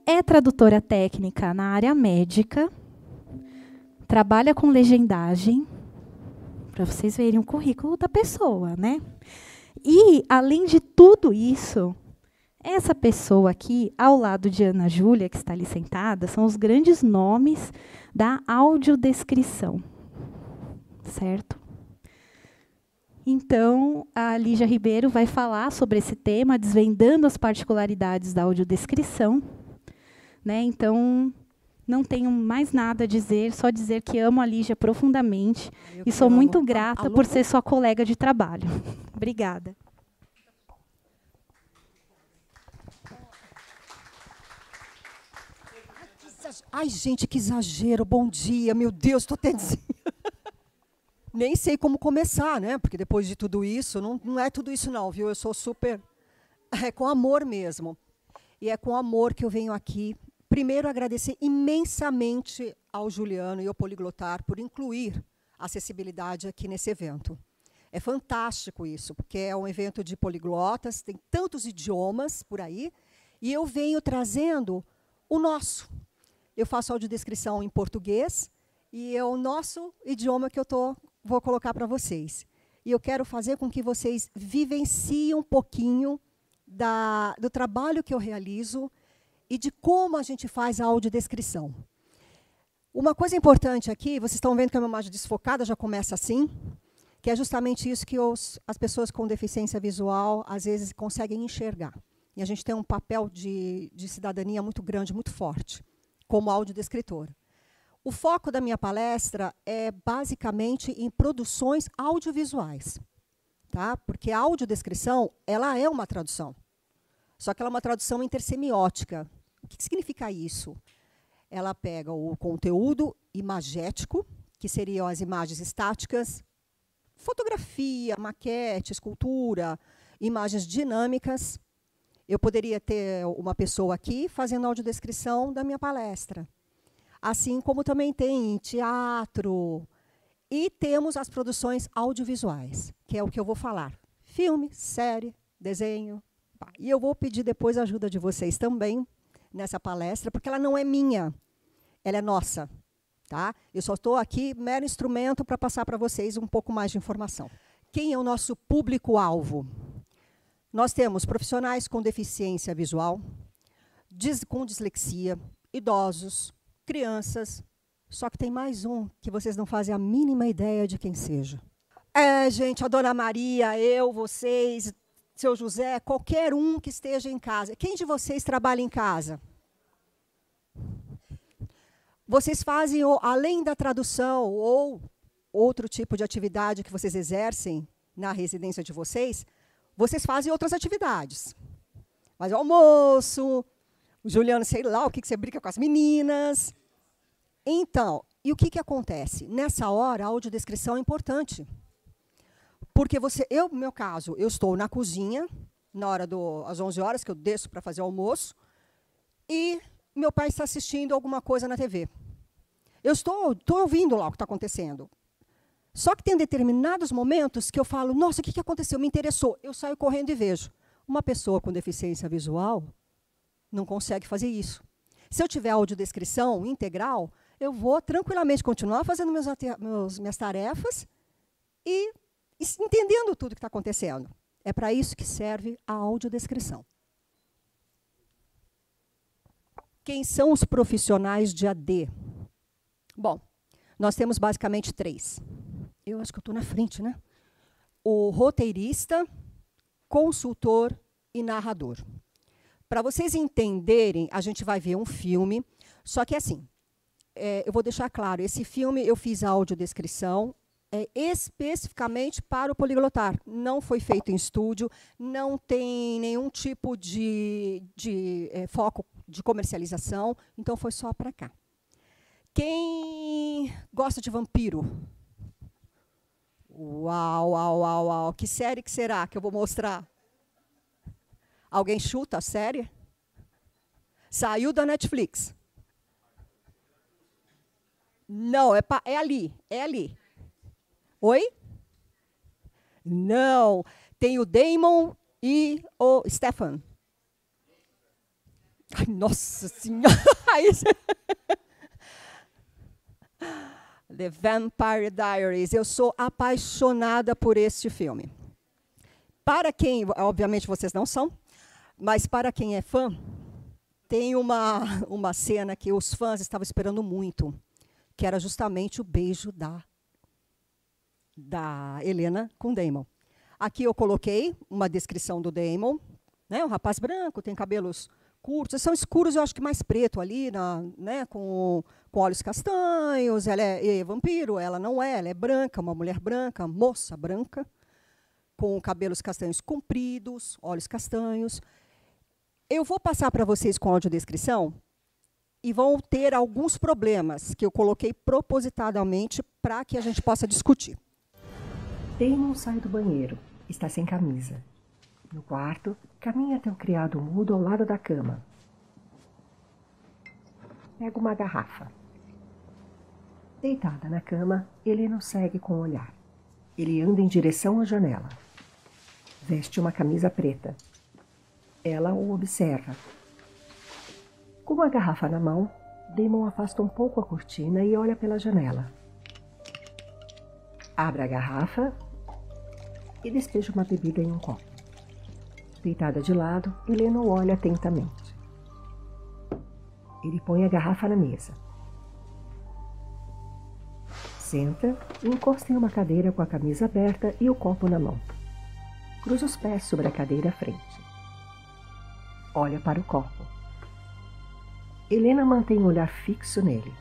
É tradutora técnica na área médica, trabalha com legendagem, para vocês verem o currículo da pessoa, né? E, além de tudo isso, essa pessoa aqui, ao lado de Ana Júlia, que está ali sentada, são os grandes nomes da audiodescrição, certo? Então, a Lígia Ribeiro vai falar sobre esse tema, desvendando as particularidades da audiodescrição, né? Então, não tenho mais nada a dizer, só dizer que amo a Lígia profundamente e sou muito grata por ser sua colega de trabalho. Obrigada. Ai, gente, que exagero. Bom dia, meu Deus, estou até dizendo. Nem sei como começar, né? Porque depois de tudo isso, não é tudo isso não, viu? Eu sou super... É com amor mesmo. E é com amor que eu venho aqui. Primeiro, agradecer imensamente ao Juliano e ao Poliglotar por incluir a acessibilidade aqui nesse evento. É fantástico isso, porque é um evento de poliglotas, tem tantos idiomas por aí, e eu venho trazendo o nosso. Eu faço audiodescrição em português, e é o nosso idioma que eu vou colocar para vocês. E eu quero fazer com que vocês vivenciem um pouquinho do trabalho que eu realizo e de como a gente faz a audiodescrição. Uma coisa importante aqui, vocês estão vendo que a minha imagem desfocada já começa assim, que é justamente isso que as pessoas com deficiência visual, às vezes, conseguem enxergar. E a gente tem um papel de cidadania muito grande, muito forte, como audiodescritora. O foco da minha palestra é, basicamente, em produções audiovisuais. Tá? Porque a audiodescrição, ela é uma tradução. Só que ela é uma tradução intersemiótica. O que significa isso? Ela pega o conteúdo imagético, que seriam as imagens estáticas, fotografia, maquete, escultura, imagens dinâmicas. Eu poderia ter uma pessoa aqui fazendo audiodescrição da minha palestra. Assim como também tem teatro. E temos as produções audiovisuais, que é o que eu vou falar. Filme, série, desenho. E eu vou pedir depois a ajuda de vocês também nessa palestra, porque ela não é minha, ela é nossa. Tá? Eu só estou aqui, mero instrumento, para passar para vocês um pouco mais de informação. Quem é o nosso público-alvo? Nós temos profissionais com deficiência visual, com dislexia, idosos, crianças, só que tem mais um que vocês não fazem a mínima ideia de quem seja. Gente, a Dona Maria, eu, vocês, seu José, qualquer um que esteja em casa. Quem de vocês trabalha em casa? Vocês fazem, além da tradução ou outro tipo de atividade que vocês exercem na residência de vocês, vocês fazem outras atividades. Faz almoço, o Juliano, sei lá, o que você brinca com as meninas. Então, e o que acontece? Nessa hora, a audiodescrição é importante. Porque no meu caso, eu estou na cozinha, na hora às 11 horas, que eu desço para fazer o almoço, e meu pai está assistindo alguma coisa na TV. Eu estou ouvindo lá o que está acontecendo. Só que tem determinados momentos que eu falo, nossa, o que aconteceu? Me interessou. Eu saio correndo e vejo. Uma pessoa com deficiência visual não consegue fazer isso. Se eu tiver audiodescrição integral, eu vou tranquilamente continuar fazendo minhas tarefas e entendendo tudo que está acontecendo. É para isso que serve a audiodescrição. Quem são os profissionais de AD? Bom, nós temos basicamente 3. Eu acho que eu estou na frente, né? O roteirista, consultor e narrador. Para vocês entenderem, a gente vai ver um filme, só que assim, eu vou deixar claro, esse filme eu fiz a audiodescrição especificamente para o Poliglotar. Não foi feito em estúdio, não tem nenhum tipo de foco de comercialização, então foi só para cá. Quem gosta de vampiro? Uau, uau, uau, uau. Que série que será que eu vou mostrar? Alguém chuta a série? Saiu da Netflix. Não, é ali, é ali. Oi? Não, tem o Damon e o Stefan. Ai, nossa senhora! The Vampire Diaries. Eu sou apaixonada por este filme. Para quem, obviamente vocês não são, mas para quem é fã, tem uma cena que os fãs estavam esperando muito, que era justamente o beijo da Helena com Damon. Aqui eu coloquei uma descrição do Damon, né, um rapaz branco, tem cabelos curtos, são escuros, eu acho que mais preto ali, né, com olhos castanhos, ela é vampiro, ela não é, ela é branca, uma mulher branca, moça branca, com cabelos castanhos compridos, olhos castanhos. Eu vou passar para vocês com audiodescrição e vão ter alguns problemas que eu coloquei propositadamente para que a gente possa discutir. Damon sai do banheiro. Está sem camisa. No quarto, caminha até o criado mudo ao lado da cama. Pega uma garrafa. Deitada na cama, Helena o segue com o olhar. Ele anda em direção à janela. Veste uma camisa preta. Ela o observa. Com a garrafa na mão, Damon afasta um pouco a cortina e olha pela janela. Abre a garrafa e despeja uma bebida em um copo. Deitada de lado, Helena o olha atentamente. Ele põe a garrafa na mesa. Senta e encosta em uma cadeira com a camisa aberta e o copo na mão. Cruza os pés sobre a cadeira à frente. Olha para o copo. Helena mantém o olhar fixo nele.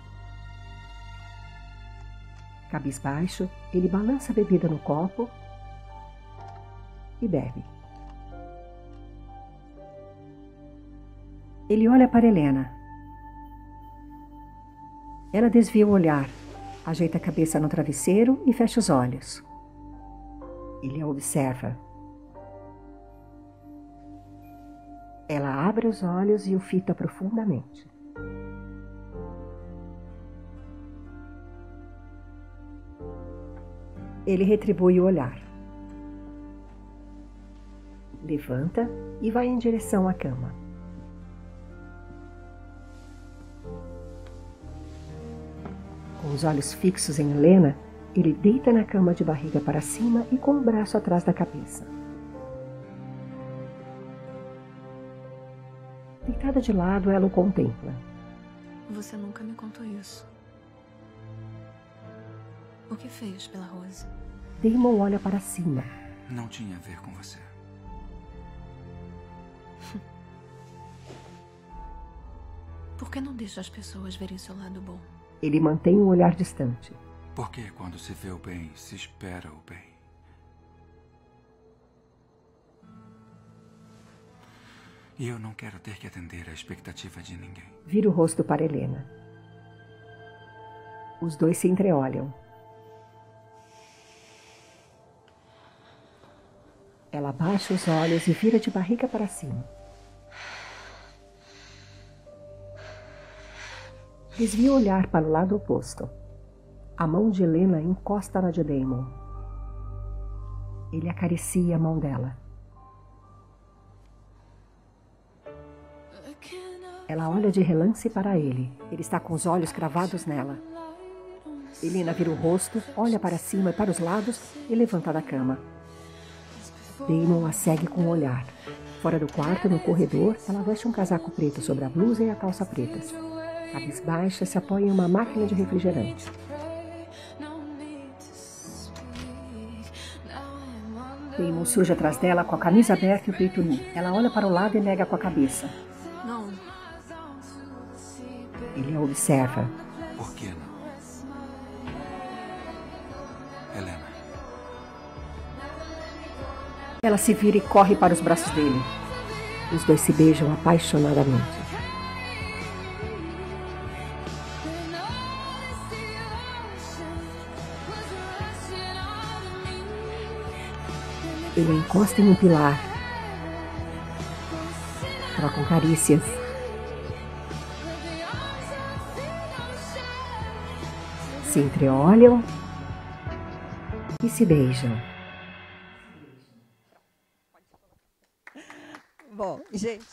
Cabisbaixo, ele balança a bebida no copo e bebe. Ele olha para Helena. Ela desvia o olhar, ajeita a cabeça no travesseiro e fecha os olhos. Ele a observa. Ela abre os olhos e o fita profundamente. Ele retribui o olhar. Levanta e vai em direção à cama. Com os olhos fixos em Helena, ele deita na cama de barriga para cima e com o braço atrás da cabeça. Deitada de lado, ela o contempla. Você nunca me contou isso. O que fez pela Rose? Damon olha para cima. Não tinha a ver com você. Por que não deixa as pessoas verem seu lado bom? Ele mantém o olhar distante. Porque quando se vê o bem, se espera o bem. E eu não quero ter que atender à expectativa de ninguém. Vira o rosto para Helena. Os dois se entreolham. Ela baixa os olhos e vira de barriga para cima. Desvia o olhar para o lado oposto. A mão de Helena encosta na de Damon. Ele acaricia a mão dela. Ela olha de relance para ele. Ele está com os olhos cravados nela. Helena vira o rosto, olha para cima e para os lados e levanta da cama. Damon a segue com o olhar. Fora do quarto, no corredor, ela veste um casaco preto sobre a blusa e a calça pretas. Cabisbaixa, se apoia em uma máquina de refrigerante. Damon surge atrás dela com a camisa aberta e o peito nu. Ela olha para o lado e nega com a cabeça. Não. Ele a observa. Por que não? Helena. Ela se vira e corre para os braços dele. Os dois se beijam apaixonadamente. Ele encosta em um pilar. Trocam carícias. Se entreolham e se beijam. Bom, gente,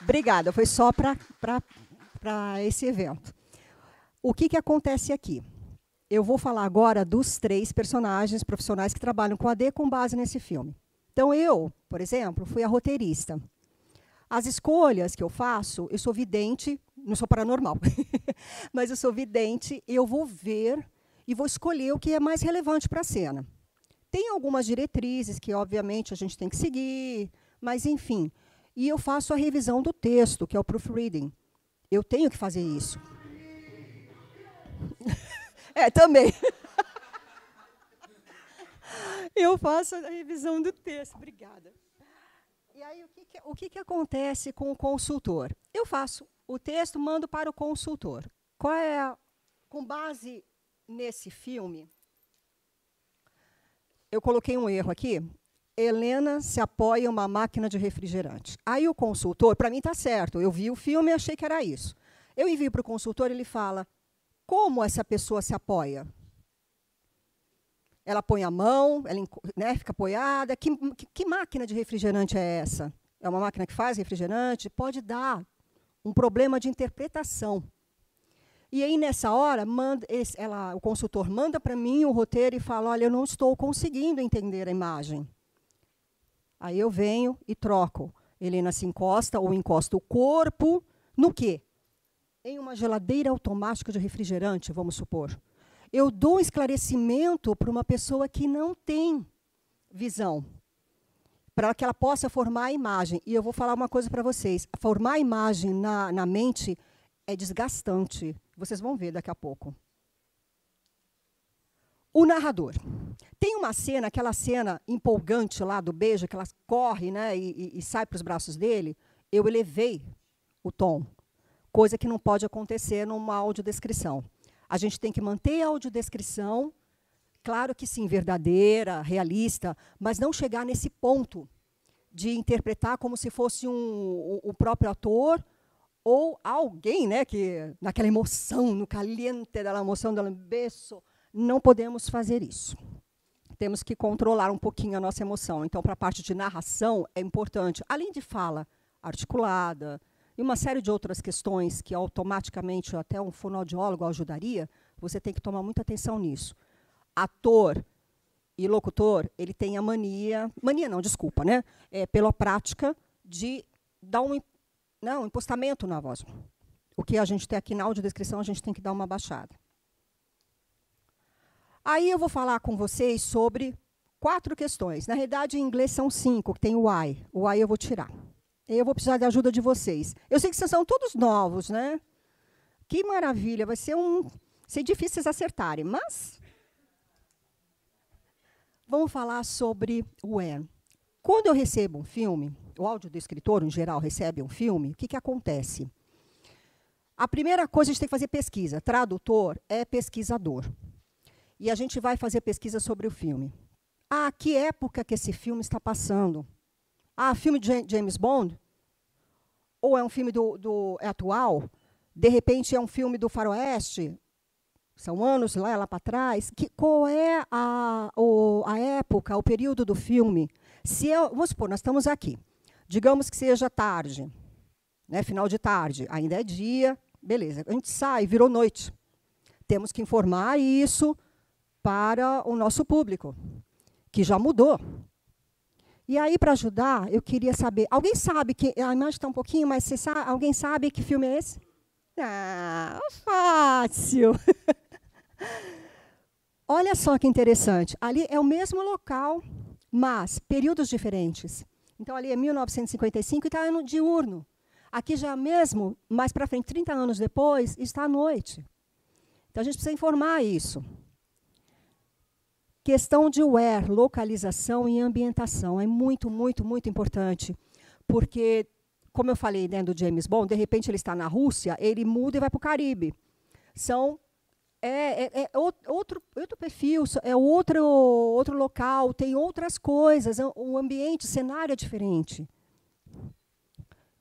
Obrigada, foi só para esse evento. O que acontece aqui? Eu vou falar agora dos 3 personagens profissionais que trabalham com AD com base nesse filme. Então, eu, por exemplo, fui a roteirista. As escolhas que eu faço, eu sou vidente, não sou paranormal, mas eu sou vidente, eu vou ver e vou escolher o que é mais relevante para a cena. Tem algumas diretrizes que, obviamente, a gente tem que seguir, mas, enfim. E eu faço a revisão do texto, que é o proofreading. Eu tenho que fazer isso. Também. Eu faço a revisão do texto. Obrigada. E aí, o que acontece com o consultor? Eu faço o texto, mando para o consultor. Com base nesse filme, eu coloquei um erro aqui. Helena se apoia em uma máquina de refrigerante. Aí o consultor, para mim está certo, eu vi o filme e achei que era isso. Eu envio para o consultor, ele fala, como essa pessoa se apoia? Ela põe a mão, ela, né, fica apoiada. Que máquina de refrigerante é essa? É uma máquina que faz refrigerante? Pode dar um problema de interpretação. E aí, nessa hora, o consultor manda para mim o roteiro e fala, olha, eu não estou conseguindo entender a imagem. Aí eu venho e troco. Helena se encosta ou encosta o corpo no quê? Em uma geladeira automática de refrigerante, vamos supor. Eu dou um esclarecimento para uma pessoa que não tem visão, para que ela possa formar a imagem. E eu vou falar uma coisa para vocês. Formar a imagem na mente é desgastante. Vocês vão ver daqui a pouco. O narrador. Tem uma cena, aquela cena empolgante lá do beijo, que ela corre, né, e sai para os braços dele. Eu elevei o tom, coisa que não pode acontecer numa audiodescrição. A gente tem que manter a audiodescrição, claro que sim, verdadeira, realista, mas não chegar nesse ponto de interpretar como se fosse o próprio ator ou alguém, né, que naquela emoção, no caliente da emoção do beijo. Não podemos fazer isso. Temos que controlar um pouquinho a nossa emoção. Então, para a parte de narração, é importante, além de fala articulada e uma série de outras questões que automaticamente até um fonoaudiólogo ajudaria, você tem que tomar muita atenção nisso. Ator e locutor, ele tem a mania não, desculpa, né? Pela prática de dar um impostamento na voz. O que a gente tem aqui na audiodescrição, a gente tem que dar uma baixada. Aí eu vou falar com vocês sobre 4 questões. Na realidade, em inglês são 5, que tem o I. O I eu vou tirar. Eu vou precisar da ajuda de vocês. Eu sei que vocês são todos novos, né? Que maravilha, vai ser difícil vocês acertarem, mas vamos falar sobre o when. Quando eu recebo um filme, o audiodescritor, em geral, recebe um filme, o que acontece? A primeira coisa, a gente tem que fazer pesquisa. Tradutor é pesquisador. E a gente vai fazer pesquisa sobre o filme. Que época que esse filme está passando? Filme de James Bond? Ou é um filme é atual? De repente é um filme do faroeste? São anos lá para trás? Qual é a época, o período do filme? Vamos supor, nós estamos aqui. Digamos que seja tarde, né, final de tarde. Ainda é dia, beleza. A gente sai, virou noite. Temos que informar isso para o nosso público, que já mudou. E aí, para ajudar, eu queria saber... Alguém sabe que... A imagem está um pouquinho, mas alguém sabe que filme é esse? Fácil! Olha só que interessante. Ali é o mesmo local, mas períodos diferentes. Então, ali é 1955 e está no diurno. Aqui já mesmo, mais para frente, 30 anos depois, está à noite. Então, a gente precisa informar isso. Questão de where, localização e ambientação. É muito, muito, muito importante. Porque, como eu falei, né, do James Bond, de repente ele está na Rússia, ele muda e vai para o Caribe. Outro perfil, é outro local, tem outras coisas, o ambiente, o cenário é diferente.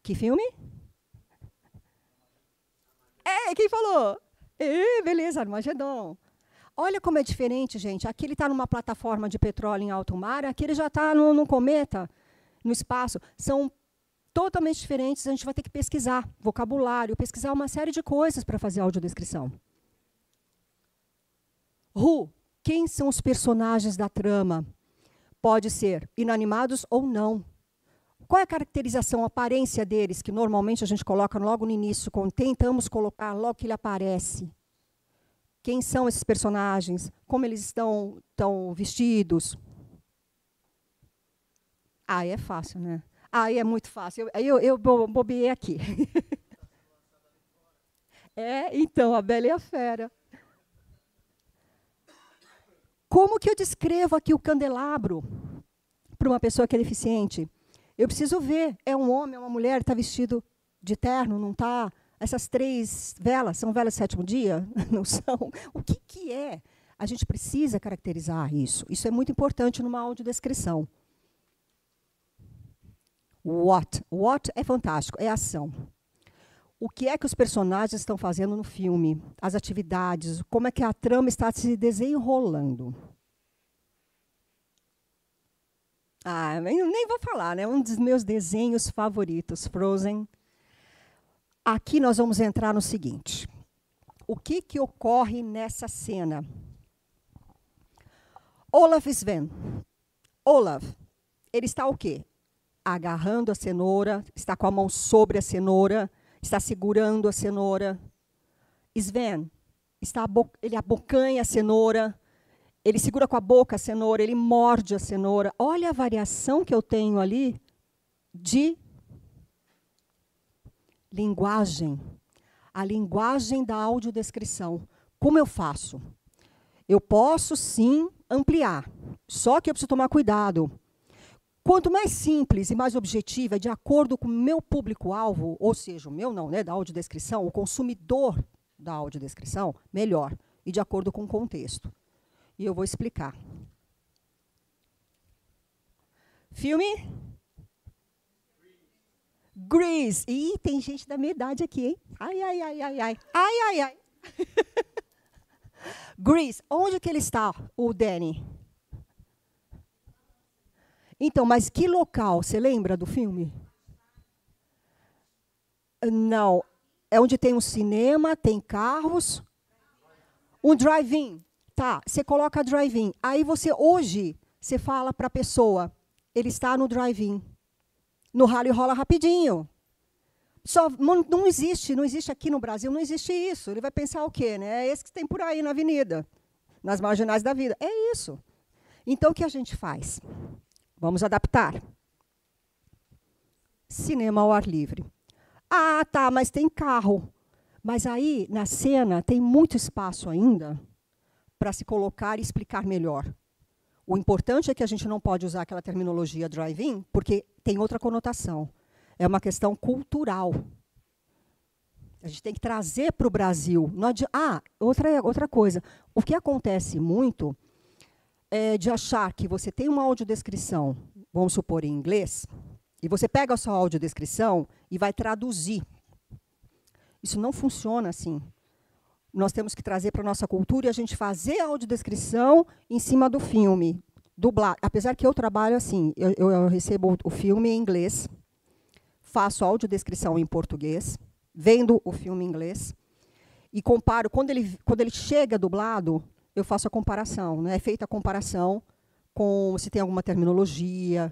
Que filme? Quem falou? Beleza, Armagedon. Olha como é diferente, gente. Aqui ele está numa plataforma de petróleo em alto mar, aqui ele já está num cometa, no espaço. São totalmente diferentes, a gente vai ter que pesquisar vocabulário, pesquisar uma série de coisas para fazer audiodescrição. Who? Quem são os personagens da trama? Pode ser inanimados ou não. Qual é a caracterização, a aparência deles, que normalmente a gente coloca logo no início, quando tentamos colocar logo que ele aparece? Quem são esses personagens? Como eles estão vestidos? Aí é fácil, né? Aí é muito fácil. Eu bobeei aqui. Então, a Bela e a Fera. Como que eu descrevo aqui o candelabro para uma pessoa que é deficiente? Eu preciso ver, é um homem, é uma mulher, está vestido de terno, não está? Essas 3 velas, são velas de 7º dia? Não são? O que é? A gente precisa caracterizar isso. Isso é muito importante numa audiodescrição. What? What é fantástico, é ação. O que é que os personagens estão fazendo no filme? As atividades, como é que a trama está se desenrolando? Nem vou falar, né? Um dos meus desenhos favoritos, Frozen. Aqui nós vamos entrar no seguinte. O que ocorre nessa cena? Olaf Sven. Olaf, ele está o quê? Agarrando a cenoura, está com a mão sobre a cenoura, está segurando a cenoura. Sven, ele abocanha a cenoura, ele segura com a boca a cenoura, ele morde a cenoura. Olha a variação que eu tenho ali de linguagem. A linguagem da audiodescrição. Como eu faço? Eu posso, sim, ampliar. Só que eu preciso tomar cuidado. Quanto mais simples e mais objetiva, de acordo com o meu público-alvo, ou seja, o meu não, né, da audiodescrição, o consumidor da audiodescrição, melhor. E de acordo com o contexto. E eu vou explicar. Filme? Grease. Ih, tem gente da minha idade aqui, hein? Ai, ai, ai, ai, ai. Ai, ai, ai. Grease. Onde que ele está, o Danny? Então, mas que local? Você lembra do filme? Não. É onde tem um cinema, tem carros. Um drive-in. Tá, você coloca drive-in. Aí hoje, você fala para a pessoa, ele está no drive-in. No ralo e rola rapidinho. Não existe aqui no Brasil, não existe isso. Ele vai pensar o quê? Né? É esse que tem por aí na avenida, nas marginais da vida. É isso. Então, o que a gente faz? Vamos adaptar. Cinema ao ar livre. Ah, tá, mas tem carro. Mas aí, na cena, tem muito espaço ainda para se colocar e explicar melhor. O importante é que a gente não pode usar aquela terminologia drive-in, porque tem outra conotação. É uma questão cultural. A gente tem que trazer para o Brasil. Outra coisa. O que acontece muito é de achar que você tem uma audiodescrição, vamos supor, em inglês, e você pega a sua audiodescrição e vai traduzir. Isso não funciona assim. Nós temos que trazer para a nossa cultura e a gente fazer a audiodescrição em cima do filme. Dublar. Apesar que eu trabalho assim, eu recebo o filme em inglês, faço a audiodescrição em português, vendo o filme em inglês, e comparo. Quando ele chega dublado, eu faço a comparação. Né? É feita a comparação com se tem alguma terminologia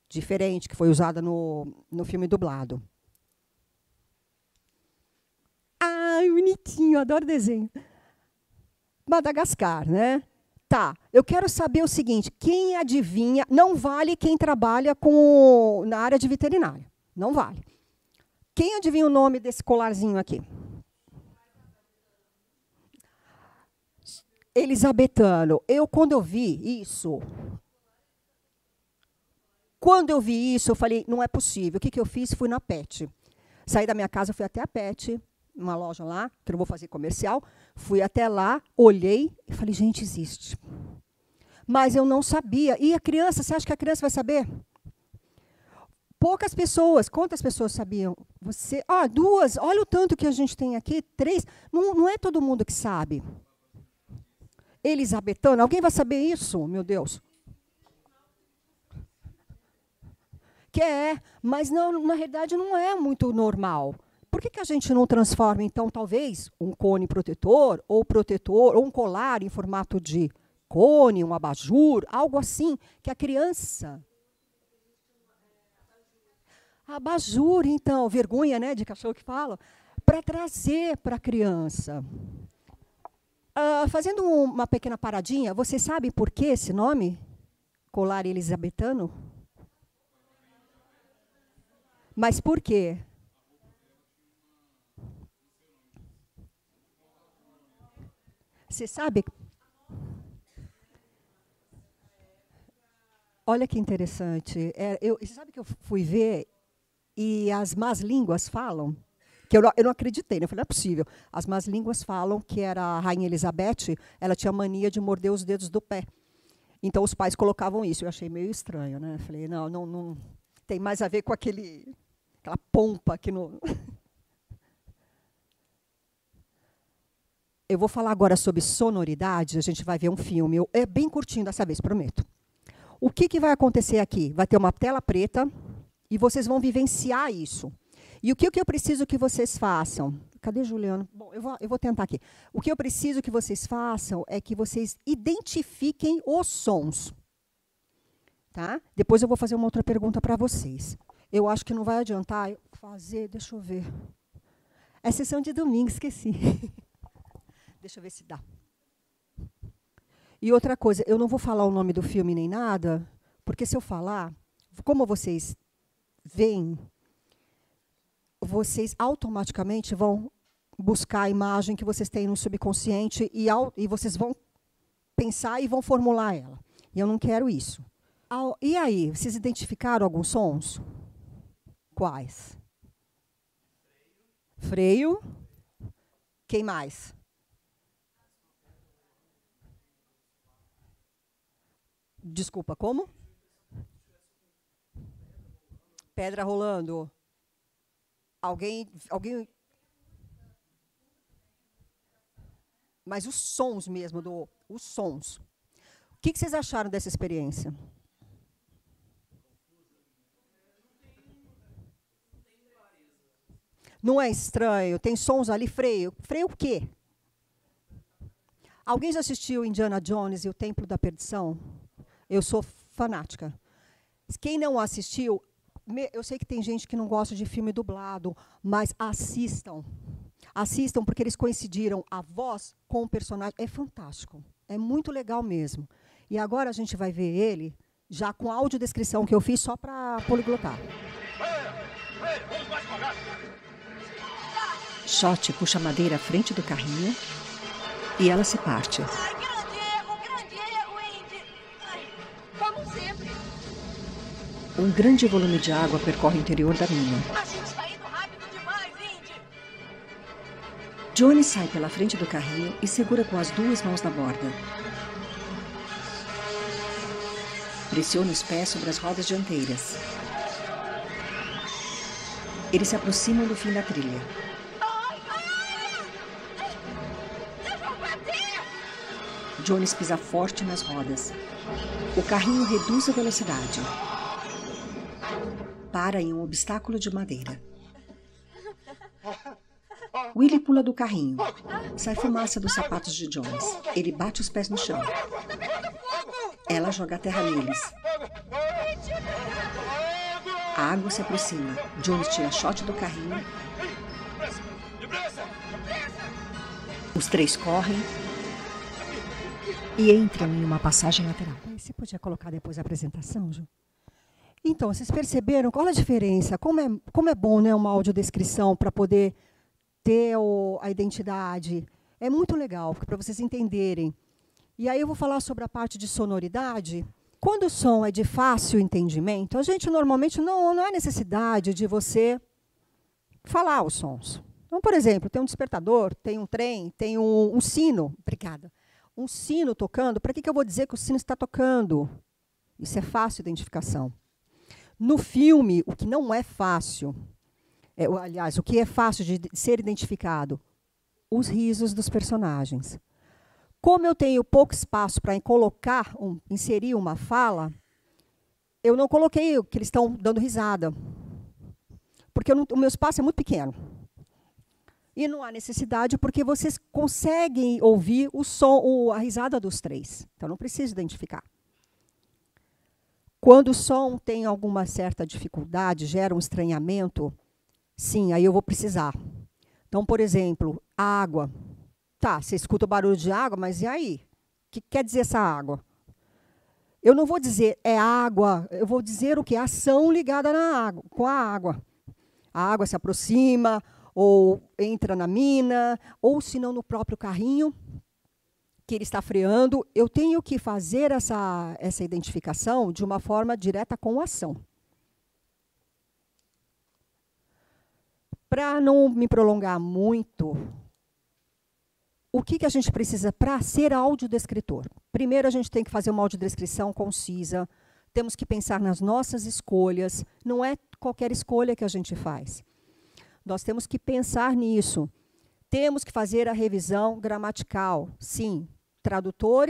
diferente que foi usada no filme dublado. Ai, bonitinho, adoro desenho. Madagascar, né? Tá, eu quero saber o seguinte, quem adivinha, não vale quem trabalha na área de veterinária, não vale. Quem adivinha o nome desse colarzinho aqui? Elisabetano. Quando eu vi isso, eu falei, não é possível. O que eu fiz? Fui na Pet. Saí da minha casa, fui até a Pet, uma loja lá, que eu não vou fazer comercial, fui até lá, olhei e falei, gente, existe. Mas eu não sabia. E a criança, você acha que a criança vai saber? Poucas pessoas. Quantas pessoas sabiam? Você, 2, olha o tanto que a gente tem aqui, 3. Não é todo mundo que sabe. Elisabetano, alguém vai saber isso? Meu Deus. Quer, mas não, na realidade não é muito normal. Por que a gente não transforma, então, talvez, um cone protetor, ou um colar em formato de cone, um abajur, algo assim, que a criança... Abajur, então, vergonha, né, de cachorro que fala, para trazer para a criança. Fazendo uma pequena paradinha, você sabe por que esse nome? Colar elisabetano? Mas por quê? Você sabe? Olha que interessante. Você sabe que eu fui ver e as más línguas falam, que eu não acreditei, né? Eu falei, não é possível. As más línguas falam que era a Rainha Elizabeth, ela tinha mania de morder os dedos do pé. Então, os pais colocavam isso. Eu achei meio estranho, né? Eu falei, não tem mais a ver com aquela pompa aqui no... Eu vou falar agora sobre sonoridade, a gente vai ver um filme. É bem curtinho dessa vez, prometo. O que vai acontecer aqui? Vai ter uma tela preta e vocês vão vivenciar isso. E o que eu preciso que vocês façam? Cadê Juliano? Bom, eu vou tentar aqui. O que eu preciso que vocês façam é que vocês identifiquem os sons. Tá? Depois eu vou fazer uma outra pergunta para vocês. Eu acho que não vai adiantar fazer, deixa eu ver. É sessão de domingo, esqueci. Deixa eu ver se dá. E outra coisa, eu não vou falar o nome do filme nem nada, porque se eu falar, como vocês veem, vocês automaticamente vão buscar a imagem que vocês têm no subconsciente e vocês vão pensar e vão formular ela. E eu não quero isso. E aí, vocês identificaram alguns sons? Quais? Freio. Quem mais? Desculpa, como? Pedra rolando. Alguém... Mas os sons mesmo, os sons. O que vocês acharam dessa experiência? Não é estranho? Tem sons ali, freio. Freio o quê? Alguém já assistiu Indiana Jones e o Templo da Perdição? Eu sou fanática. Quem não assistiu, eu sei que tem gente que não gosta de filme dublado, mas assistam. Assistam, porque eles coincidiram a voz com o personagem. É fantástico. É muito legal mesmo. E agora a gente vai ver ele, já com a audiodescrição que eu fiz só para poliglotar. Shot puxa a madeira à frente do carrinho e ela se parte. Grande erro, Indy. Como sempre. Um grande volume de água percorre o interior da mina. A gente está indo rápido demais, Indy. Johnny sai pela frente do carrinho e segura com as duas mãos na borda. Pressiona os pés sobre as rodas dianteiras. Eles se aproximam do fim da trilha. Jones pisa forte nas rodas. O carrinho reduz a velocidade. Para em um obstáculo de madeira. Willie pula do carrinho. Sai fumaça dos sapatos de Jones. Ele bate os pés no chão. Ela joga a terra neles. A água se aproxima. Jones tira Shot do carrinho. Os três correm e entram em uma passagem lateral. Você podia colocar depois a apresentação, Ju? Então, vocês perceberam qual a diferença? Como é bom, né, uma audiodescrição para poder ter a identidade. É muito legal, para vocês entenderem. E aí eu vou falar sobre a parte de sonoridade. Quando o som é de fácil entendimento, a gente normalmente não há necessidade de você falar os sons. Então, por exemplo, tem um despertador, tem um trem, tem um sino. Obrigada. Um sino tocando. Para que eu vou dizer que o sino está tocando? Isso é fácil identificação. No filme, o que não é fácil, aliás, o que é fácil de ser identificado? Os risos dos personagens. Como eu tenho pouco espaço para inserir uma fala, eu não coloquei que eles estão dando risada, porque o meu espaço é muito pequeno. E não há necessidade, porque vocês conseguem ouvir o som, a risada dos três. Então, não precisa identificar. Quando o som tem alguma certa dificuldade, gera um estranhamento, sim, aí eu vou precisar. Então, por exemplo, a água. Tá, você escuta o barulho de água, mas e aí? O que quer dizer essa água? Eu não vou dizer é água, eu vou dizer o que? Ação ligada na água, com a água. A água se aproxima, ou entra na mina, ou se não no próprio carrinho, que ele está freando. Eu tenho que fazer essa identificação de uma forma direta com a ação. Para não me prolongar muito, o que a gente precisa para ser audiodescritor? Primeiro, a gente tem que fazer uma audiodescrição concisa, temos que pensar nas nossas escolhas, não é qualquer escolha que a gente faz. Nós temos que pensar nisso. Temos que fazer a revisão gramatical. Sim,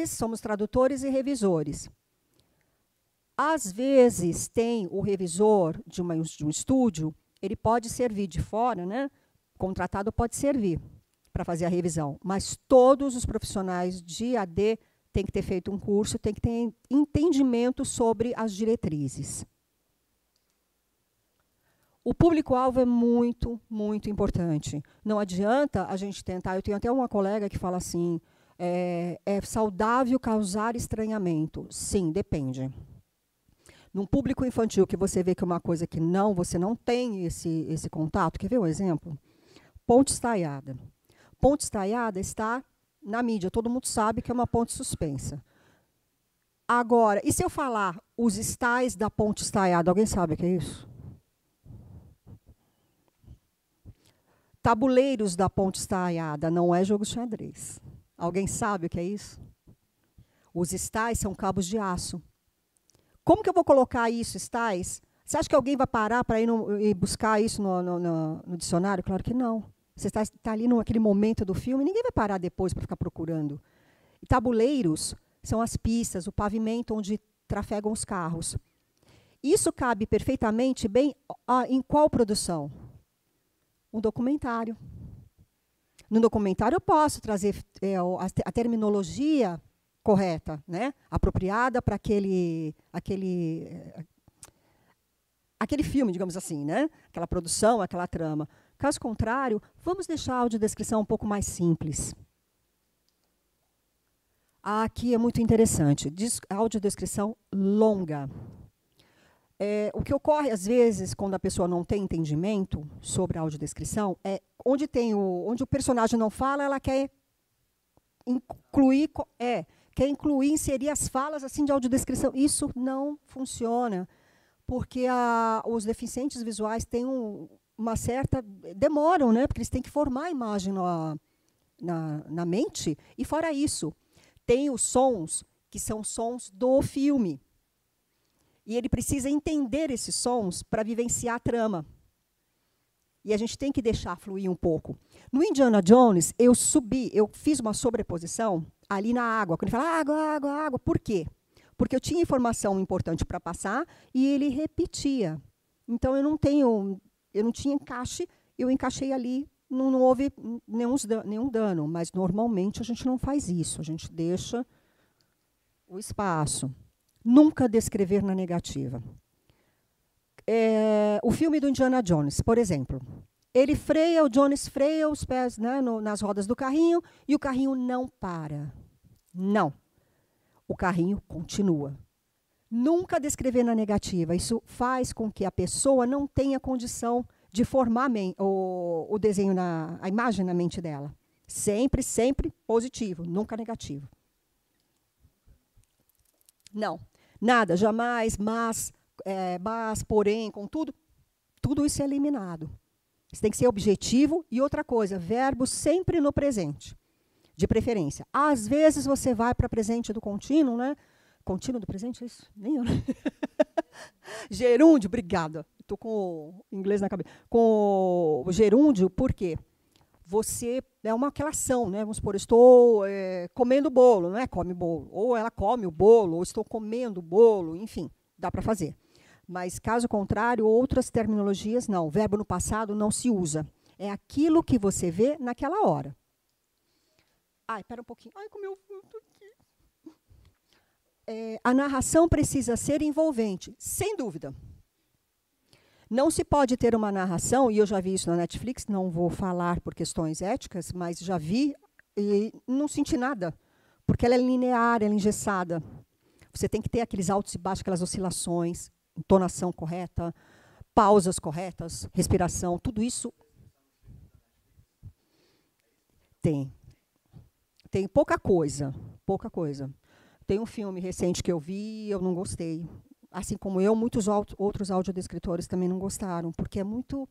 somos tradutores e revisores. Às vezes, tem o revisor de um estúdio, ele pode servir de fora, né? Contratado pode servir para fazer a revisão. Mas todos os profissionais de AD têm que ter feito um curso, têm que ter entendimento sobre as diretrizes. O público-alvo é muito, muito importante. Não adianta a gente tentar... Eu tenho até uma colega que fala assim, é saudável causar estranhamento. Sim, depende. Num público infantil que você vê que é uma coisa que você não tem esse contato, quer ver um exemplo? Ponte estaiada. Ponte estaiada está na mídia, todo mundo sabe que é uma ponte suspensa. Agora, e se eu falar os estais da ponte estaiada, alguém sabe o que é isso? Tabuleiros da ponte estaiada, não é jogo de xadrez. Alguém sabe o que é isso? Os estais são cabos de aço. Como que eu vou colocar isso, estais? Você acha que alguém vai parar para ir buscar isso no dicionário? Claro que não. Você está ali naquele momento do filme, ninguém vai parar depois para ficar procurando. E tabuleiros são as pistas, o pavimento onde trafegam os carros. Isso cabe perfeitamente bem em qual produção? Um documentário. No documentário eu posso trazer a terminologia correta, né? Apropriada para aquele filme, digamos assim, né? Aquela produção, aquela trama. Caso contrário, vamos deixar a audiodescrição um pouco mais simples. Aqui é muito interessante. A audiodescrição longa. O que ocorre, às vezes, quando a pessoa não tem entendimento sobre a audiodescrição, é onde o personagem não fala, ela quer inserir as falas assim, de audiodescrição. Isso não funciona, porque os deficientes visuais têm uma certa... demoram, né? Porque eles têm que formar a imagem na mente. E, fora isso, tem os sons, que são sons do filme. E ele precisa entender esses sons para vivenciar a trama. E a gente tem que deixar fluir um pouco. No Indiana Jones, eu fiz uma sobreposição ali na água. Quando ele fala água, água, água. Por quê? Porque eu tinha informação importante para passar e ele repetia. Então, eu não tinha encaixe, eu encaixei ali, não houve nenhum dano. Mas, normalmente, a gente não faz isso. A gente deixa o espaço. Nunca descrever na negativa. O filme do Indiana Jones, por exemplo. O Jones freia os pés, né, nas rodas do carrinho e o carrinho não para. Não. O carrinho continua. Nunca descrever na negativa. Isso faz com que a pessoa não tenha condição de formar o desenho, a imagem na mente dela. Sempre, sempre positivo, nunca negativo. Não. Nada, jamais, mas, porém, contudo, tudo isso é eliminado. Isso tem que ser objetivo. E outra coisa, verbo sempre no presente, de preferência. Às vezes você vai para presente do contínuo, né? Contínuo do presente, é isso? Nem eu. Gerúndio, obrigada. Estou com o inglês na cabeça. Com o gerúndio, por quê? Você aquela ação, né? Vamos supor, estou comendo bolo, não é come bolo. Ou ela come o bolo, ou estou comendo o bolo, enfim, dá para fazer. Mas, caso contrário, outras terminologias, não. O verbo no passado não se usa. É aquilo que você vê naquela hora. Ai, espera um pouquinho. Ai, como eu tô aqui. A narração precisa ser envolvente, sem dúvida. Não se pode ter uma narração, e eu já vi isso na Netflix, não vou falar por questões éticas, mas já vi e não senti nada, porque ela é linear, ela é engessada. Você tem que ter aqueles altos e baixos, aquelas oscilações, entonação correta, pausas corretas, respiração, tudo isso tem. Tem pouca coisa, pouca coisa. Tem um filme recente que eu vi e eu não gostei. Assim como eu, muitos outros audiodescritores também não gostaram, porque é muito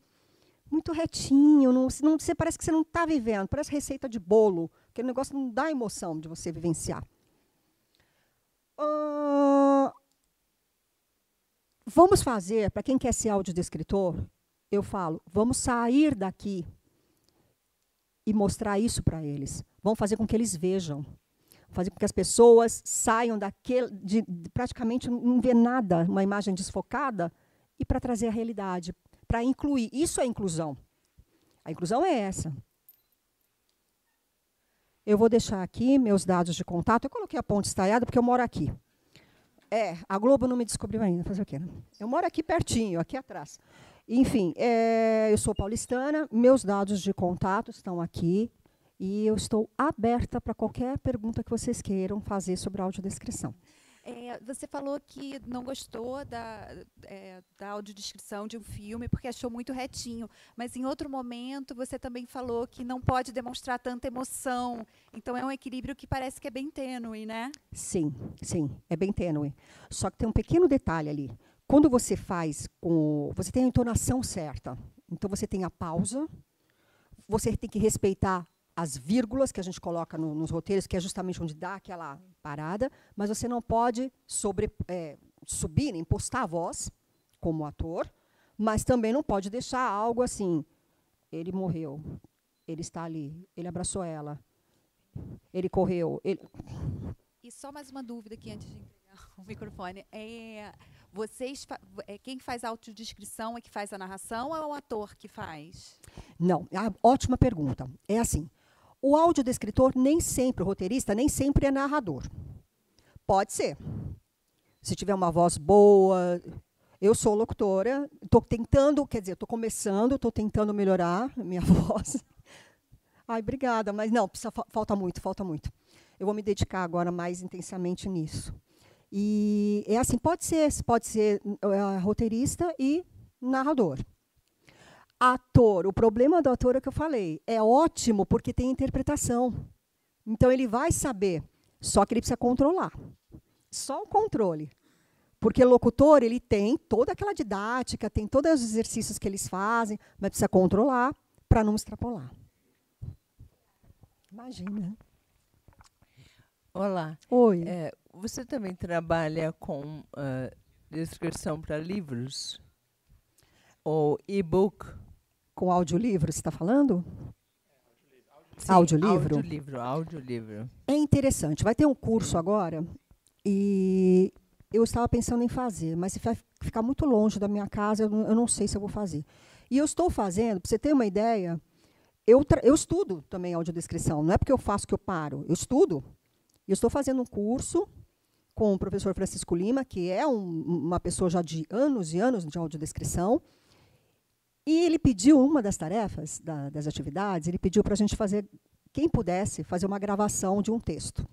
retinho, você parece que você não está vivendo, parece receita de bolo, aquele negócio não dá emoção de você vivenciar. Vamos fazer, para quem quer ser audiodescritor, eu falo, vamos sair daqui e mostrar isso para eles. Vamos fazer com que eles vejam. Fazer com que as pessoas saiam de praticamente não ver nada, uma imagem desfocada, e para trazer a realidade, para incluir. Isso é inclusão. A inclusão é essa. Eu vou deixar aqui meus dados de contato. Eu coloquei a ponte estaiada porque eu moro aqui. A Globo não me descobriu ainda. Fazer o quê? Né? Eu moro aqui pertinho, aqui atrás. Enfim, eu sou paulistana, meus dados de contato estão aqui. E eu estou aberta para qualquer pergunta que vocês queiram fazer sobre a audiodescrição. Você falou que não gostou da audiodescrição de um filme porque achou muito retinho, mas em outro momento você também falou que não pode demonstrar tanta emoção. Então é um equilíbrio que parece que é bem tênue, né? Sim, é bem tênue. Só que tem um pequeno detalhe ali. Quando você faz você tem a entonação certa. Então você tem a pausa, você tem que respeitar as vírgulas que a gente coloca nos roteiros, que é justamente onde dá aquela parada, mas você não pode subir, impostar a voz, como ator, mas também não pode deixar algo assim, ele morreu, ele está ali, ele abraçou ela, ele correu. E só mais uma dúvida aqui, antes de entregar o microfone. Quem faz a autodescrição é que faz a narração ou é o ator que faz? Não, ótima pergunta. É assim, o audiodescritor nem sempre, o roteirista, nem sempre é narrador. Pode ser. Se tiver uma voz boa. Eu sou locutora, estou tentando, estou começando, estou tentando melhorar a minha voz. Ai, obrigada, mas não, falta muito. Eu vou me dedicar agora mais intensamente nisso. E é assim, pode ser roteirista e narrador. Ator, o problema do ator é o que eu falei, é ótimo porque tem interpretação. Então ele vai saber, só que ele precisa controlar. Só o controle. Porque o locutor, ele tem toda aquela didática, tem todos os exercícios que eles fazem, mas precisa controlar para não extrapolar. Imagina. Olá. Oi. Você também trabalha com descrição para livros? Ou e-book? Com audiolivro, você está falando? Sim, audiolivro. É interessante. Vai ter um curso agora e eu estava pensando em fazer, mas se vai ficar muito longe da minha casa, eu não sei se eu vou fazer. E eu estou fazendo, para você ter uma ideia, eu estudo também audiodescrição. Não é porque eu faço que eu paro, eu estudo. Eu estou fazendo um curso com o professor Francisco Lima, que é uma pessoa já de anos e anos de audiodescrição. E ele pediu, uma das tarefas, das atividades, ele pediu para a gente fazer, quem pudesse, fazer uma gravação de um texto.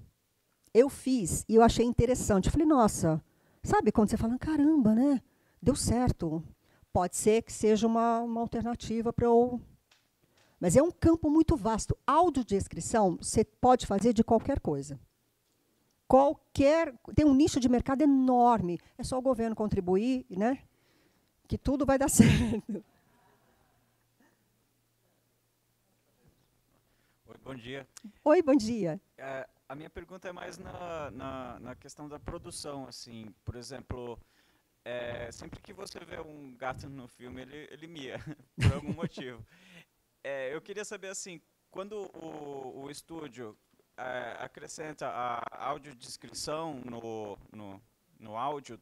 Eu fiz e eu achei interessante. Eu falei, nossa, sabe quando você fala, caramba, né? Deu certo. Pode ser que seja uma alternativa para eu... Mas é um campo muito vasto. Audiodescrição, você pode fazer de qualquer coisa. Tem um nicho de mercado enorme. É só o governo contribuir, né? Que tudo vai dar certo. Oi, bom dia. Oi, bom dia. A minha pergunta é mais na questão da produção, assim. Por exemplo, sempre que você vê um gato no filme, ele mia, por algum motivo. Eu queria saber, assim, quando o estúdio acrescenta a audiodescrição no áudio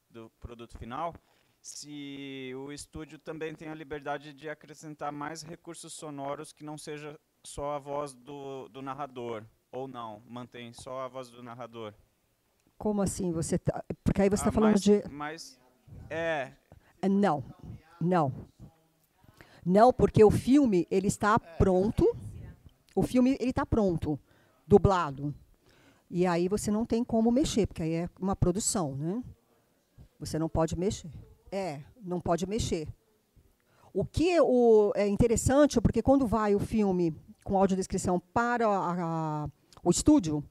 do produto final, se o estúdio também tem a liberdade de acrescentar mais recursos sonoros que não seja só a voz do narrador, ou não, mantém só a voz do narrador. Como assim? Porque aí você está falando de... Não, não. Não, porque o filme ele está pronto. O filme ele está pronto, dublado. E aí você não tem como mexer, porque aí é uma produção, né? Você não pode mexer. Não pode mexer. O que é interessante, porque quando vai o filme com audiodescrição para o estúdio,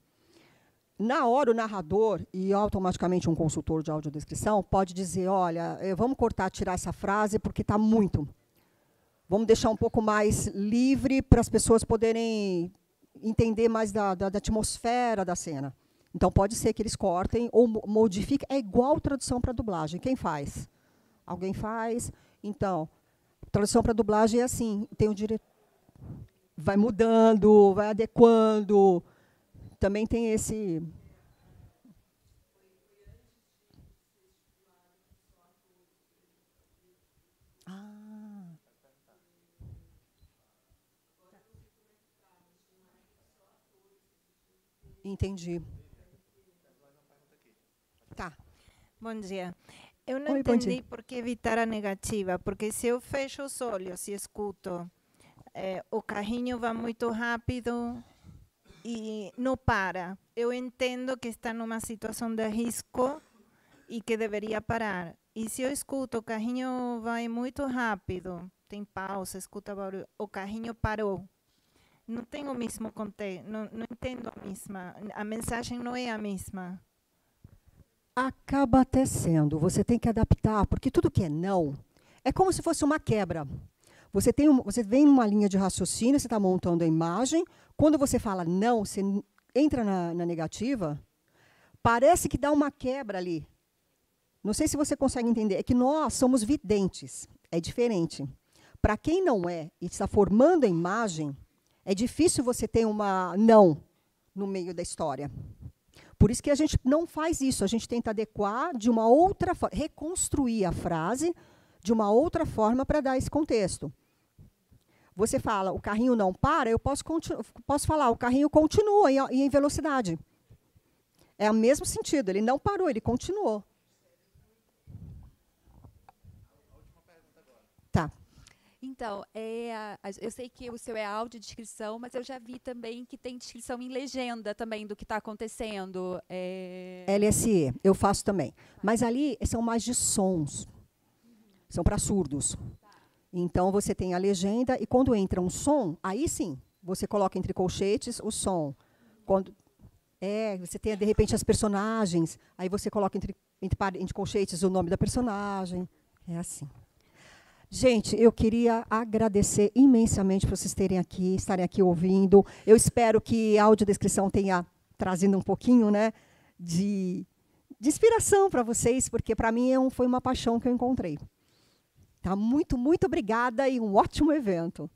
na hora o narrador e automaticamente um consultor de audiodescrição pode dizer, olha, vamos cortar, tirar essa frase porque está muito. Vamos deixar um pouco mais livre para as pessoas poderem entender mais da atmosfera da cena. Então, pode ser que eles cortem ou modifiquem. É igual tradução para dublagem. Quem faz? Alguém faz? Então, tradução para dublagem é assim. Tem o diretor. Vai mudando, vai adequando. Também tem esse... Entendi. Tá. Bom dia. Eu não entendi por que evitar a negativa, porque se eu fecho os olhos e escuto, o carrinho vai muito rápido e não para. Eu entendo que está numa situação de risco e que deveria parar. E se eu escuto, o carrinho vai muito rápido, tem pausa, escuta barulho, o carrinho parou. Não tem o mesmo contexto, não entendo a mesma, a mensagem não é a mesma. Acaba até sendo, você tem que adaptar, porque tudo que é não, é como se fosse uma quebra. Você vem numa linha de raciocínio, você está montando a imagem, quando você fala não, você entra na negativa, parece que dá uma quebra ali. Não sei se você consegue entender, é que nós somos videntes, é diferente. Para quem não é e está formando a imagem, é difícil você ter uma não no meio da história. Por isso que a gente não faz isso. A gente tenta adequar de uma outra forma, reconstruir a frase de uma outra forma para dar esse contexto. Você fala, o carrinho não para, eu posso falar, o carrinho continua em velocidade. É o mesmo sentido, ele não parou, ele continuou. Tá. Então, eu sei que o seu é audiodescrição, mas eu já vi também que tem descrição em legenda também do que está acontecendo. LSE, eu faço também. Mas ali são mais de sons. São para surdos. Então, você tem a legenda e quando entra um som, aí sim, você coloca entre colchetes o som. Quando você tem, de repente, as personagens, aí você coloca entre colchetes o nome da personagem. É assim. Gente, eu queria agradecer imensamente por vocês estarem aqui ouvindo. Eu espero que a audiodescrição tenha trazido um pouquinho, né, de inspiração para vocês, porque para mim foi uma paixão que eu encontrei. Tá? Muito, muito obrigada e um ótimo evento.